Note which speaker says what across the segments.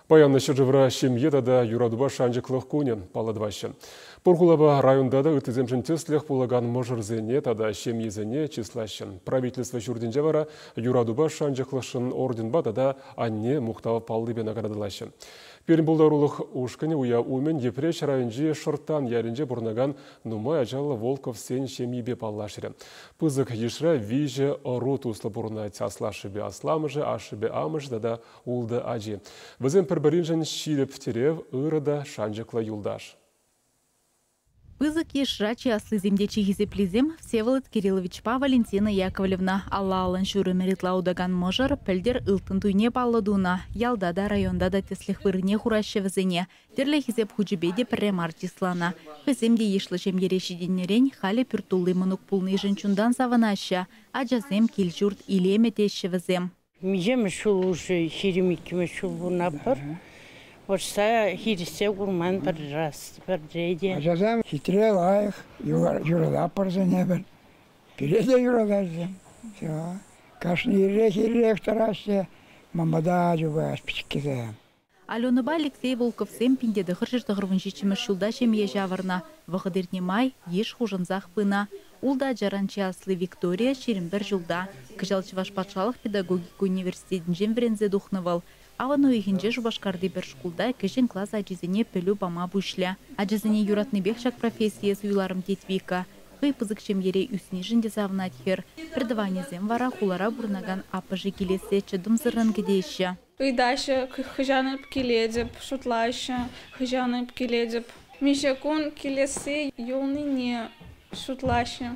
Speaker 1: Баянны шыржывыра шемьеда да юрадуба шанжықлық көне паладващын. Поргулаба районда да үтіземшін теслех булаган можырзене тада шемьезене числащын. Правительство жүрденже вара юрадуба шанжықлықшын орден бада да анне мұқтава палды бен ағарадылащын. Перенбулдарулық ушкане уя умен епреш районжи шыртан яринже бұрнаган нумай ажалы Волков сен шемьебе паллашыры. Пызык ешра виже ору туслы бұрна тяслашыбе асламыжы, ашыбе амыжы да улды ажи. Візен пірбірінжін шиліп терев ұрыда шанжықла юлдаш.
Speaker 2: Пызык ешрачи аслы земдечи хизеплизем Всеволод Кирилловичпа Валентина Яковлевна Алла алын шүрі меритлаудаган можыр пілдер ылтын туйне палладуна, ялдада районда да теслих вырыне хураща візене, терле хизеп хучебеде піррем артислана. Хыземде ешлы жем ерешеденерен халі пүртулы мұнук пулны жынчундан саванаща, ажазем келжурт илеме теші візем.
Speaker 3: Мижем шул уже хиримикіме шул бұрнапыр. Орса хирисе гурман бір раз, бір рейде.
Speaker 4: Ажазам хитре лайық, юрада парзане бір. Переде юрада зем. Кашны ирек тарасте, мамада ажуба аспичкезе.
Speaker 2: Алёныба Алексей Волков сем пиндеді хыршырды ғырвыншичімі шулда шемье жавырна. Вғыдерне май еш хужынзақ пына. Улда жаранчы аслы Виктория шеримдер жылда. Кыжалчываш патшалық педагогика университетін жемверензе духнывал. Авану ихинже жубашкарды бір шкулда кешен класс ажизене пөлі бама бұшля. Ажизене юратны бекшак профессия суйларым тетвика. Хый пызык шемьере үсіне жынде завнат хер. Пердаванезем вара хулара бурнаган апыжы келесе чыдым зырын кедеші.
Speaker 5: Ыйдашы хыжанып келедіп, шутлашы хыжанып келедіп. Мишекун келесе юлныне шутлашы.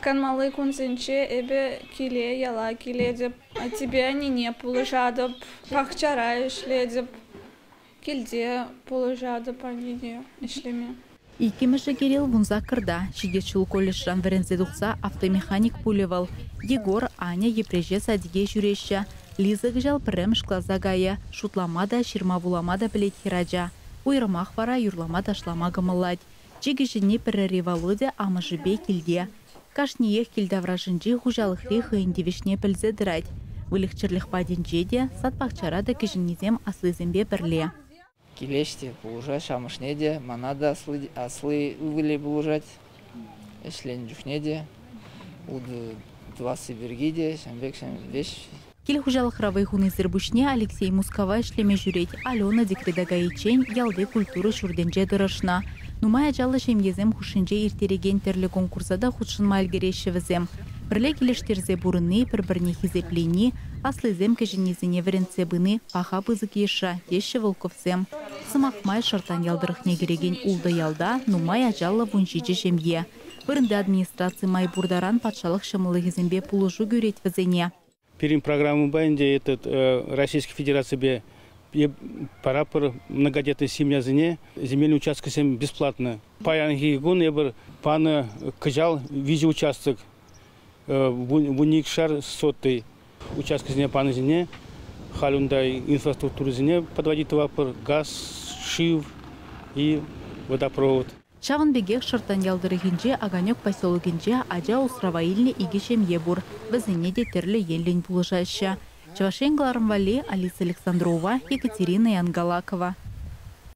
Speaker 5: Канмалы кунсенче эбе келе яла келедіп. А тебе не пулышадып, пахчара ишледіп. Келде пулышадып анене ишлеме.
Speaker 2: Икемеші Кирилл вунза кырда. Шигетшул колледждан верензе дұқса автомеханик пулевал. Егор, Аня епреже садиге жүреші. Лиза гжал пірімш клаза гая. Шутламада, ширма буламада білет хираджа. Уйрмах вара юрламада шлама гамалад. Чигешіне пірі Володя амыжыбе келде. Кашниех келдавражынжи хужалықлы хыйындевишне пілзе дырать. Вылықчырлық паденжеде сатпақчарада кешіннезем аслызембе бірле.
Speaker 6: Келеште бұлужа шамышнеде, манада аслы үвілі бұлужать. Эшлен жүхнеде, уды двасы бергиде, шамбек шамбеш.
Speaker 2: Кел хужалық равай хуны зірбушне Алексей Мускава ішлеме жүреть. Алена декредага ечен ялды культуры шурденже дырышна. Нумай ажалы шемгезем хушынже иртереген терлі конкурсада худшынма әлгереші візем. Бірле келештерзе бұрыны, бір-бірне хизеплені, аслызем кәжінезіне веренце бұны, паха бызык еша, деші Волковсем. Сымақмай шартан ялдырықне кереген улды ялда, нумай ажалы вуншичі шемге. Бірінді администрации май бурдаран патшалық шымылы хизембе пулыжу гөрет візене.
Speaker 7: Перед программой Банди Российской Федерации пора por многодетной семья зене земельный участок всем бесплатно. Паянги гон ебер пана кажал визе участок вуник шар сотый участок зене пана зене халюндай инфраструктуру зене подводит вапор газ, шив и водопровод.
Speaker 2: Чаван бегех шартан ялдырыгинже аганек поселогинже ажа устраваильне игишем ебур. Візіне де терлі еллен булышаща. Чавашенгларым вали Алиса Александрова, Екатерина Янгалакова.